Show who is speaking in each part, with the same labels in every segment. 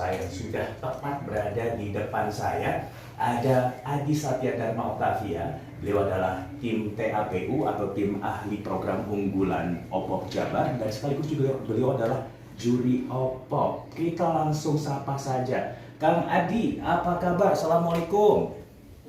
Speaker 1: Saya sudah tepat berada di depan saya. Ada Adi Satya Dharma Octavia. Beliau adalah tim TAPU atau tim ahli program unggulan OPOP Jabar, dan sekaligus juga beliau adalah juri OPOP. Kita langsung sapa saja. Kang Adi, apa kabar? Assalamualaikum.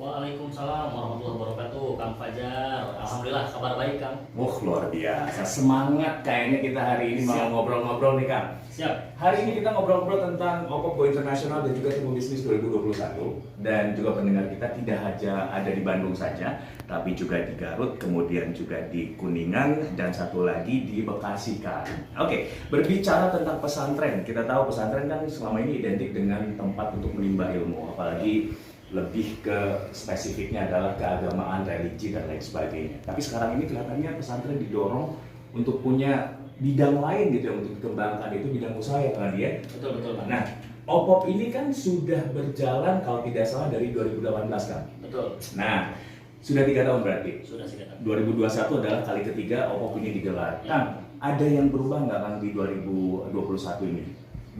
Speaker 2: Waalaikumsalam warahmatullahi wabarakatuh, Kang Fajar. Alhamdulillah kabar baik, Kang.
Speaker 1: Wah, luar biasa. Semangat kayaknya kita hari ini mau ngobrol-ngobrol nih, Kang.
Speaker 2: Siap.
Speaker 1: Hari ini kita ngobrol-ngobrol tentang OPOP Go International dan juga Temu Bisnis 2021. Dan juga pendengar kita tidak hanya ada di Bandung saja, tapi juga di Garut, kemudian juga di Kuningan, dan satu lagi di Bekasi, Kang. Oke, berbicara tentang pesantren, kita tahu pesantren kan selama ini identik dengan tempat untuk menimba ilmu, apalagi lebih ke spesifiknya adalah keagamaan, religi, dan lain sebagainya. Tapi sekarang ini kelihatannya pesantren didorong untuk punya bidang lain gitu ya, untuk dikembangkan, itu bidang usaha ya Kang Adi.
Speaker 2: Betul, Bang.
Speaker 1: Nah, OPOP ini kan sudah berjalan kalau tidak salah dari 2018 kan?
Speaker 2: Betul.
Speaker 1: Nah, sudah 3 tahun berarti?
Speaker 2: Sudah sih, Kang.
Speaker 1: 2021 adalah kali ketiga OPOP ini digelar.
Speaker 2: Ya.
Speaker 1: Kang, ada yang berubah nggak Kang di 2021 ini?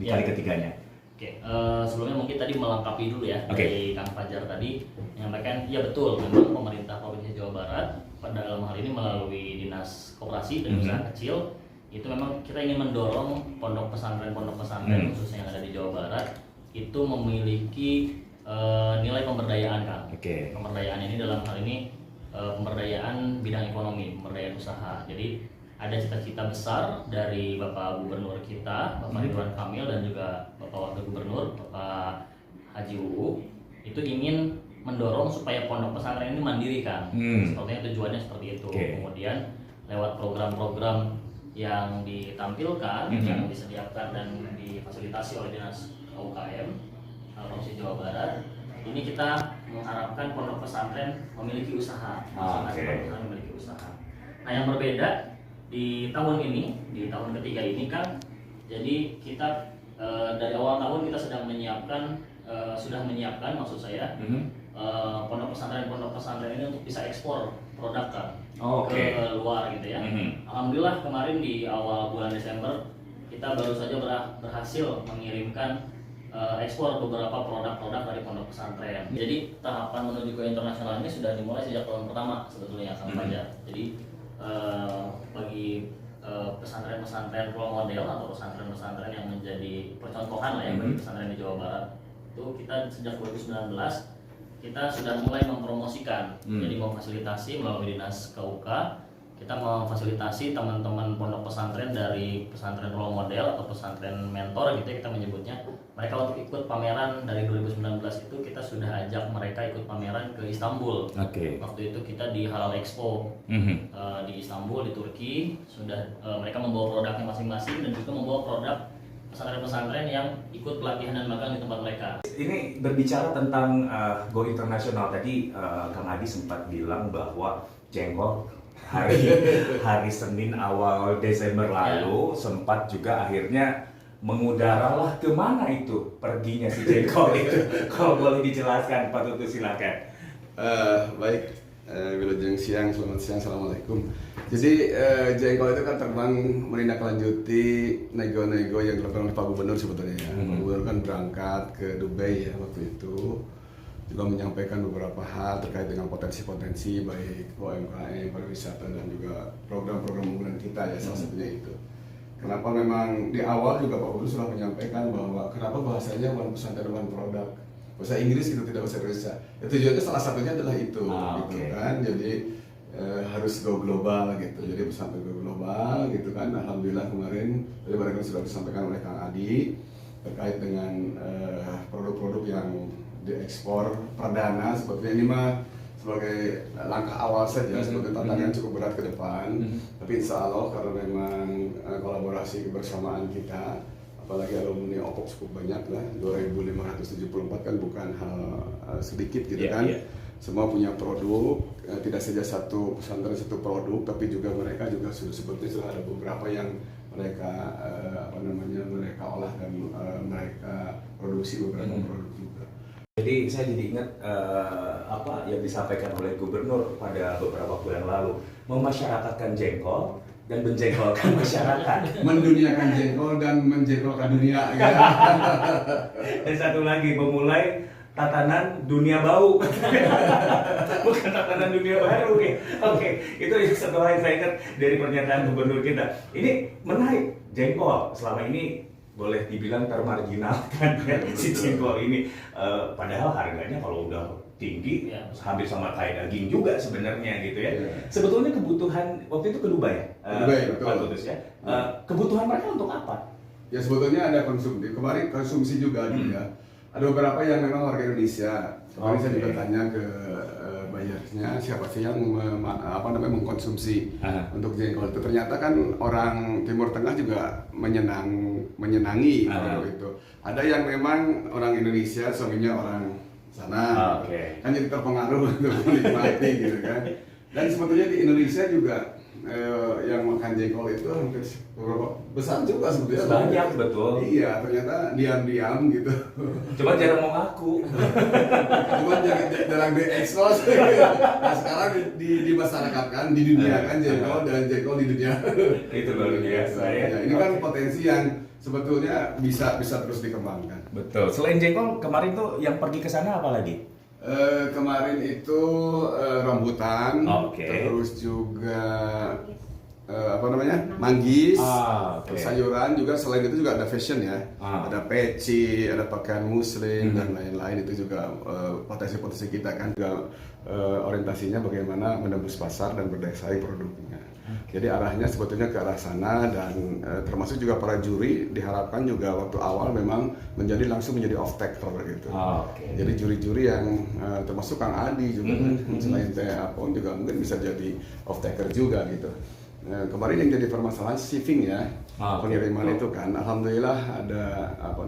Speaker 1: Di
Speaker 2: Ya.
Speaker 1: kali ketiganya?
Speaker 2: Oke, sebelumnya mungkin tadi melengkapi dulu ya.
Speaker 1: Oke.
Speaker 2: Dari Kang Fajar tadi menyampaikan, ya betul, memang pemerintah Provinsi Jawa Barat pada dalam hal ini melalui Dinas Koperasi dan Usaha Kecil itu memang kita ingin mendorong pondok pesantren khususnya yang ada di Jawa Barat itu memiliki nilai pemberdayaan, Kang.
Speaker 1: Oke.
Speaker 2: Pemberdayaan ini dalam hal ini pemberdayaan bidang ekonomi, pemberdayaan usaha. Jadi ada cita-cita besar dari Bapak Gubernur kita, Bapak Ridwan Kamil, dan juga Bapak Wakil Gubernur, Bapak Haji UU, itu ingin mendorong supaya pondok pesantren ini mandiri, Kang. Sepertinya tujuannya seperti itu. Kemudian lewat program-program yang ditampilkan, yang disediakan dan difasilitasi oleh Dinas UKM Provinsi Jawa Barat, ini kita mengharapkan pondok pesantren memiliki usaha, masing-masing memiliki usaha. Nah, yang berbeda di tahun ini, di tahun ketiga ini kan, jadi kita dari awal tahun kita sudah menyiapkan maksud saya pondok pesantren ini untuk bisa ekspor produk, kan, ke luar gitu ya. Alhamdulillah kemarin di awal bulan Desember kita baru saja berhasil mengirimkan ekspor beberapa produk-produk dari pondok pesantren. Jadi tahapan menuju ke internasional ini sudah dimulai sejak tahun pertama sebetulnya, Kang Fajar. Jadi bagi pesantren-pesantren role model atau pesantren-pesantren yang menjadi percontohan lah ya bagi pesantren di Jawa Barat, itu kita sejak 2019 kita sudah mulai mempromosikan. Jadi memfasilitasi melalui Dinas KUK, kita memfasilitasi teman-teman pondok pesantren dari pesantren role model atau pesantren mentor gitu ya kita menyebutnya, mereka untuk ikut pameran. Dari 2019 itu kita sudah ajak mereka ikut pameran ke Istanbul. Waktu itu kita di Halal Expo di Istanbul, di Turki. Sudah mereka membawa produknya masing-masing dan juga membawa produk pesantren-pesantren yang ikut pelatihan dan magang di tempat mereka.
Speaker 1: Ini berbicara tentang Go International, tadi Kang Adi sempat bilang bahwa jengkol hari Senin awal Desember lalu sempat juga akhirnya mengudara lah. Kemana itu perginya si jengkol itu? Kalau boleh dijelaskan Pak Tutu, silakan.
Speaker 3: Baik, wilujeng siang, selamat siang, assalamualaikum. Jadi jengkol itu kan terbang menindaklanjuti nego-nego yang dilakukan oleh Pak Gubernur sebetulnya ya. Pak Gubernur kan berangkat ke Dubai ya waktu itu, juga menyampaikan beberapa hal terkait dengan potensi-potensi baik UMKM, pariwisata, dan juga program-program unggulan kita ya, salah satunya itu. Kenapa memang di awal juga Pak Gubernur sudah menyampaikan bahwa kenapa bahasanya one pesantren one produk, bahasa Inggris itu tidak bahasa Indonesia. Ya, tujuannya salah satunya adalah itu, gitu kan. Jadi harus go global gitu. Jadi pesantren go global gitu kan. Alhamdulillah kemarin tadi barangkali sudah disampaikan oleh Kang Adi terkait dengan produk-produk yang diekspor perdana. Sebetulnya ini mah sebagai langkah awal saja, sebetulnya tantangan cukup berat ke depan. Tapi insya Allah karena memang kolaborasi kebersamaan kita, apalagi alumni OPOP cukup banyak lah, 2.574 kan bukan hal sedikit gitu kan. Semua punya produk, tidak saja satu pesantren satu produk, tapi juga mereka juga sebetulnya sudah ada beberapa yang mereka mereka olah dan mereka produksi beberapa produk juga.
Speaker 1: Jadi saya jadi ingat apa yang disampaikan oleh Gubernur pada beberapa waktu yang lalu, memasyarakatkan jengkol dan menjengkolkan masyarakat.
Speaker 3: Menduniakan jengkol dan menjengkolkan dunia. Ya.
Speaker 1: Dan satu lagi, memulai tatanan dunia bau. Bukan tatanan dunia baru ya. Oke, itu satu hal yang saya ingat dari pernyataan gubernur kita. Ini menarik, jengkol selama ini boleh dibilang termarginalkan ya, si jengkol ini. Padahal harganya kalau udah tinggi,
Speaker 2: ya,
Speaker 1: hampir sama kayak daging juga sebenarnya gitu ya.
Speaker 3: Ya.
Speaker 1: Sebetulnya kebutuhan waktu itu ke Dubai ya,
Speaker 3: Dubai, betul.
Speaker 1: Pak Tutus ya. Kebutuhan mereka untuk apa?
Speaker 3: Ya sebetulnya ada konsumsi. Kemarin konsumsi juga juga. Ada beberapa yang memang warga Indonesia. Kemarin saya juga tanya ke buyernya siapa sih yang mengkonsumsi untuk jengkol itu. Ternyata kan orang Timur Tengah juga menyenangi kalau itu. Ada yang memang orang Indonesia, suaminya orang sana, kan jadi terpengaruh untuk menikmati gitu kan. Dan sebetulnya di Indonesia juga yang makan jengkol itu hampir besar juga sebetulnya.
Speaker 1: Banyak, betul.
Speaker 3: Iya, ternyata diam-diam gitu.
Speaker 1: Cuma jarang mau ngaku.
Speaker 3: Cuma jarang diekspos. Nah sekarang dimasyarakatkan, diduniakan jengkol dan jengkol di dunia.
Speaker 1: Itu luar biasa ya.
Speaker 3: Ya, ini kan potensi yang sebetulnya bisa terus dikembangkan.
Speaker 1: Betul. Selain jengkol, kemarin tuh yang pergi ke sana apa lagi?
Speaker 3: Kemarin itu rambutan,
Speaker 1: Oke.
Speaker 3: terus juga manggis,
Speaker 1: Oke.
Speaker 3: sayuran juga. Selain itu juga ada fashion ya, ada peci, ada pakaian muslim dan lain-lain. Itu juga potensi-potensi kita kan juga orientasinya bagaimana menembus pasar dan berdaya saing produknya. Jadi arahnya sebetulnya ke arah sana dan termasuk juga para juri diharapkan juga waktu awal memang langsung menjadi off-taker gitu. Jadi juri-juri yang termasuk Kang Adi juga selain Teh Apon juga mungkin bisa jadi off-taker juga gitu. Kemarin yang jadi permasalahan shipping ya, pengiriman itu kan, alhamdulillah ada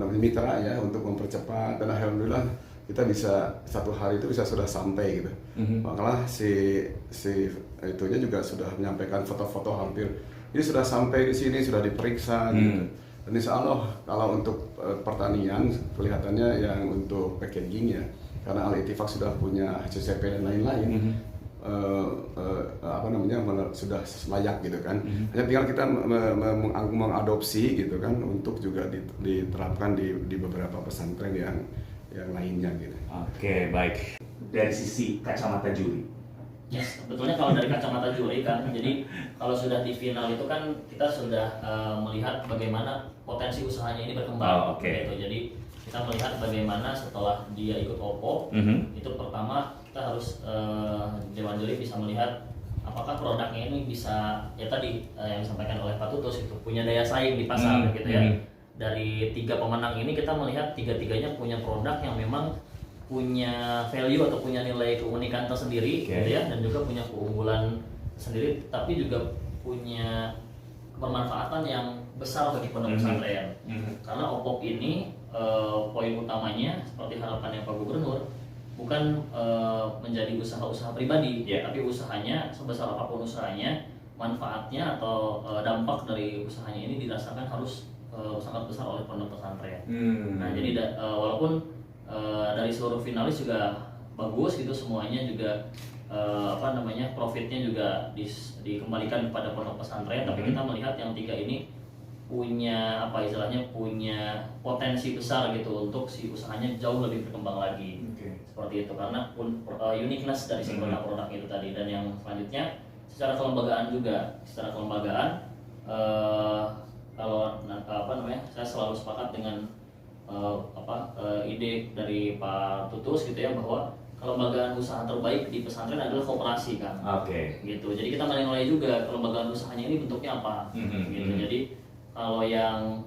Speaker 3: mitra ya untuk mempercepat dan alhamdulillah kita bisa satu hari itu bisa sudah sampai gitu. Malah si itunya juga sudah menyampaikan foto-foto hampir ini sudah sampai di sini, sudah diperiksa gitu. Dan insya Allah kalau untuk pertanian kelihatannya yang untuk packaging ya, karena Al-Ittifaq sudah punya HCCP dan lain-lain, sudah layak gitu kan. Hanya tinggal kita mengadopsi gitu kan untuk juga diterapkan di beberapa pesantren yang lainnya gitu.
Speaker 1: Oke, baik. Dari sisi kacamata juri.
Speaker 2: Yes, sebetulnya kalau dari kacamata juri kan, jadi kalau sudah di final itu kan kita sudah melihat bagaimana potensi usahanya ini berkembang. Gitu. Jadi kita melihat bagaimana setelah dia ikut OPPO, itu pertama kita harus Dewan Juri bisa melihat apakah produknya ini bisa ya tadi yang disampaikan oleh Pak Tutus itu punya daya saing di pasar gitu ya. Dari 3 pemenang ini kita melihat 3-tiganya punya produk yang memang punya value atau punya nilai keunikan tersendiri gitu ya, dan juga punya keunggulan sendiri, tapi juga punya kebermanfaatan yang besar bagi pondok pesantren. Karena OPPO ini poin utamanya seperti harapannya Pak Gubernur bukan menjadi usaha-usaha pribadi, tapi usahanya sebesar apapun usahanya, manfaatnya atau dampak dari usahanya ini dirasakan harus sangat besar oleh pondok pesantren. Nah jadi walaupun dari seluruh finalis juga bagus gitu semuanya juga profitnya juga dikembalikan kepada pondok pesantren, tapi kita melihat yang 3 ini punya punya potensi besar gitu untuk si usahanya jauh lebih berkembang lagi. Seperti itu karena uniqueness dari si produk itu tadi. Dan yang selanjutnya secara kelembagaan juga, kalau saya selalu sepakat dengan ide dari Pak Tutus gitu ya, bahwa kelembagaan usaha terbaik di pesantren adalah koperasi kan. Gitu. Jadi kita menilai juga kelembagaan usahanya ini bentuknya apa. Gitu. Jadi kalau yang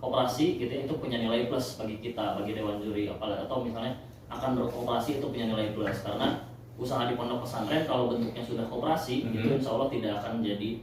Speaker 2: koperasi gitu ya, itu punya nilai plus bagi kita, bagi Dewan Juri, atau misalnya akan berkooperasi itu punya nilai plus, karena usaha di pondok pesantren kalau bentuknya sudah koperasi itu insya Allah tidak akan jadi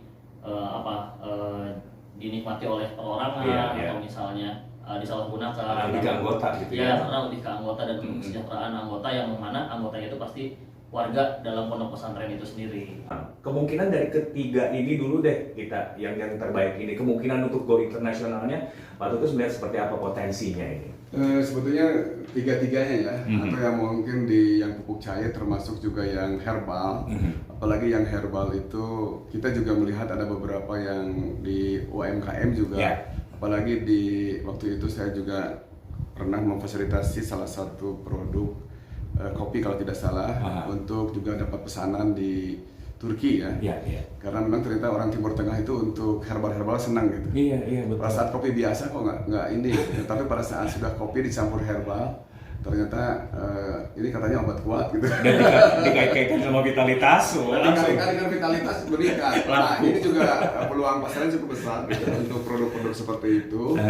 Speaker 2: dinikmati oleh perorangan atau misalnya disalahgunakan.
Speaker 1: Lebih ke anggota gitu
Speaker 2: ya. Karena lebih ke anggota dan kesejahteraan anggota, yang mana anggotanya itu pasti warga dalam pondok pesantren itu sendiri.
Speaker 1: Kemungkinan dari ketiga ini dulu deh yang terbaik ini, kemungkinan untuk go internasionalnya Pak Tutus melihat seperti apa potensinya ini?
Speaker 3: Sebetulnya tiga-tiganya ya, atau yang mungkin yang pupuk cair termasuk juga yang herbal. Apalagi yang herbal itu kita juga melihat ada beberapa yang di UMKM juga. Apalagi di waktu itu saya juga pernah memfasilitasi salah satu produk kopi kalau tidak salah untuk juga dapat pesanan di Turki ya. Karena memang ternyata orang Timur Tengah itu untuk herbal-herbal senang gitu.
Speaker 1: Betul.
Speaker 3: Pada saat kopi biasa kok nggak ini, tapi pada saat sudah kopi dicampur herbal, ternyata ini katanya obat kuat gitu.
Speaker 1: Dan dikait-kaitkan sama vitalitas,
Speaker 3: Dikait-kaitkan dengan vitalitas meningkat. Nah ini juga peluang pasarnya cukup besar gitu, untuk produk-produk seperti itu.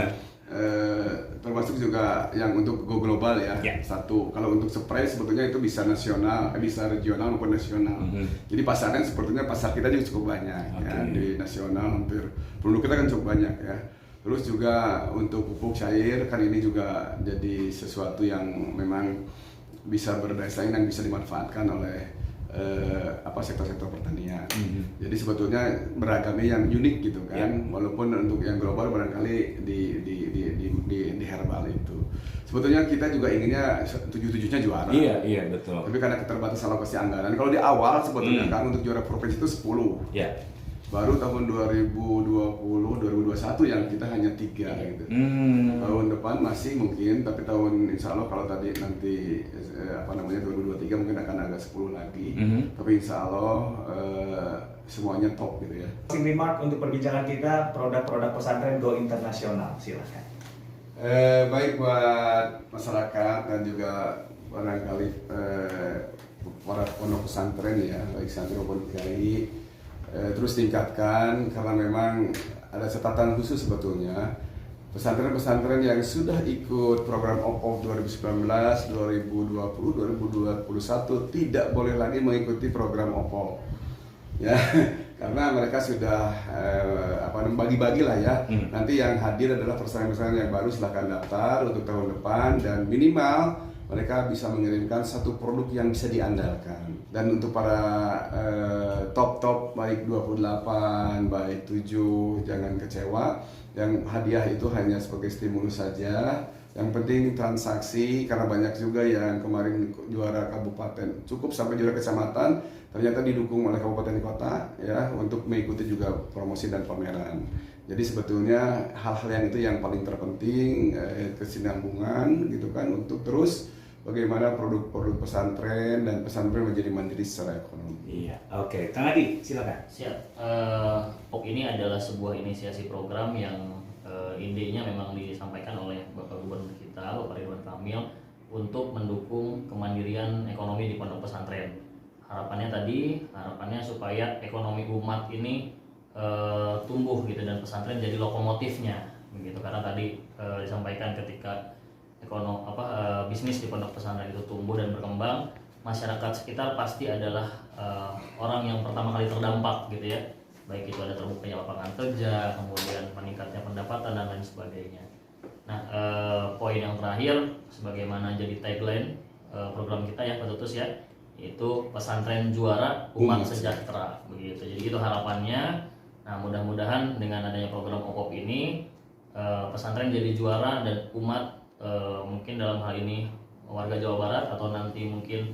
Speaker 3: Termasuk juga yang untuk go global ya. Satu, kalau untuk spray sebetulnya itu bisa nasional, bisa regional maupun nasional. Jadi pasarnya sepertinya pasar kita juga cukup banyak ya, di nasional hampir produk kita kan cukup banyak ya. Terus juga untuk pupuk cair kan ini juga jadi sesuatu yang memang bisa berdaya saing dan bisa dimanfaatkan oleh sektor-sektor pertanian. Jadi sebetulnya beragamnya yang unik gitu kan, walaupun untuk yang global barangkali di herbal itu. Sebetulnya kita juga inginnya tujuh-tujuhnya juara.
Speaker 1: Iya betul.
Speaker 3: Tapi karena keterbatasan alokasi anggaran, kalau di awal sebetulnya kan untuk juara provinsi itu 10. Baru tahun 2020, 2021 yang kita hanya 3 gitu. Tahun depan masih mungkin, tapi tahun insya Allah kalau tadi nanti 2023 mungkin akan agak 10 lagi. Tapi insya Allah semuanya top gitu ya.
Speaker 1: Closing remark untuk perbincangan kita, produk-produk pesantren go internasional, silakan.
Speaker 3: Baik buat masyarakat dan juga barangkali para pondok pesantren ya, baik santri maupun kiai. Terus tingkatkan karena memang ada catatan khusus sebetulnya pesantren-pesantren yang sudah ikut program OPOP 2019, 2020, 2021 tidak boleh lagi mengikuti program OPOP ya karena mereka sudah bagi-bagi lah ya. Nanti yang hadir adalah pesantren-pesantren yang baru, silahkan daftar untuk tahun depan dan minimal mereka bisa mengirimkan satu produk yang bisa diandalkan. Dan untuk para top baik 28, baik 7, jangan kecewa. Yang hadiah itu hanya sebagai stimulus saja. Yang penting transaksi, karena banyak juga yang kemarin juara kabupaten, cukup sampai juara kecamatan, ternyata didukung oleh kabupaten kota ya untuk mengikuti juga promosi dan pameran. Jadi sebetulnya hal-hal yang itu yang paling terpenting, kesinambungan gitu kan, untuk terus bagaimana produk-produk pesantren dan pesantren menjadi mandiri secara ekonomi.
Speaker 1: Iya, oke. Kang Adi, silakan.
Speaker 2: Siap. POP ini adalah sebuah inisiasi program yang idenya memang disampaikan oleh Bapak Gubernur kita, Bapak Ridwan Kamil, untuk mendukung kemandirian ekonomi di pondok pesantren. Harapannya supaya ekonomi umat ini tumbuh gitu dan pesantren jadi lokomotifnya, begitu. Karena tadi disampaikan ketika bisnis di pondok pesantren itu tumbuh dan berkembang, masyarakat sekitar pasti adalah orang yang pertama kali terdampak gitu ya, baik itu ada terbukanya lapangan kerja, kemudian meningkatnya pendapatan dan lain sebagainya. Nah, poin yang terakhir sebagaimana jadi tagline program kita ya Pak Tutus ya, itu pesantren juara umat sejahtera begitu. Jadi itu harapannya. Nah, mudah-mudahan dengan adanya program OPOP ini pesantren jadi juara dan umat mungkin dalam hal ini warga Jawa Barat atau nanti mungkin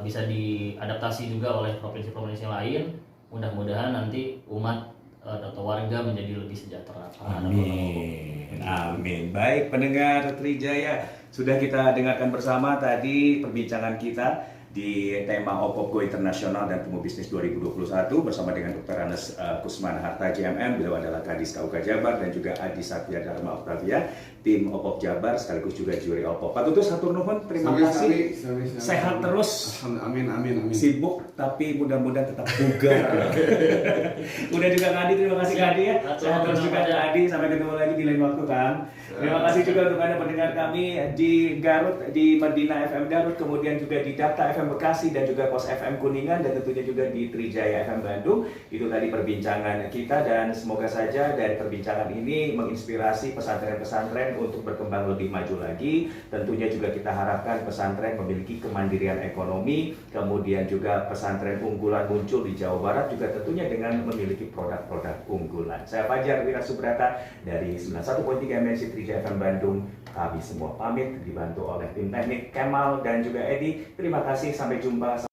Speaker 2: bisa diadaptasi juga oleh provinsi-provinsi lain. Mudah-mudahan nanti umat atau warga menjadi lebih sejahtera.
Speaker 1: Amin. Baik pendengar Trijaya, sudah kita dengarkan bersama tadi perbincangan kita di tema OPOP Go Internasional dan Tumbuh Bisnis 2021 bersama dengan Dr. Anes Kusman Harta JMM, beliau adalah Kadis KUK Jabar, dan juga Adi Satya Dharma Octavia, tim OPOP Jabar sekaligus juga juri OPOP. Pak Tutus, hatur nuhun, terima kasih. Sehat terus.
Speaker 3: Amin.
Speaker 1: Sibuk tapi mudah-mudahan tetap bugar. Udah juga Kak Adi, terima kasih Kak Adi ya. Sehat terus juga Kak Adi, sampai ketemu lagi di lain waktu Kang. Terima kasih juga untuk Anda pendengar kami di Garut, di Medina FM Garut, kemudian juga di Data FM Bekasi dan juga Pos FM Kuningan, dan tentunya juga di Trijaya FM Bandung. Itu tadi perbincangan kita, dan semoga saja dari perbincangan ini menginspirasi pesantren-pesantren untuk berkembang lebih maju lagi. Tentunya juga kita harapkan pesantren memiliki kemandirian ekonomi, kemudian juga pesantren unggulan muncul di Jawa Barat juga tentunya dengan memiliki produk-produk unggulan. Saya Fajar Wira Subrata dari 91.3 MNC Trija FM Bandung. Kami semua pamit dibantu oleh tim teknik Kemal dan juga Edi. Terima kasih, sampai jumpa.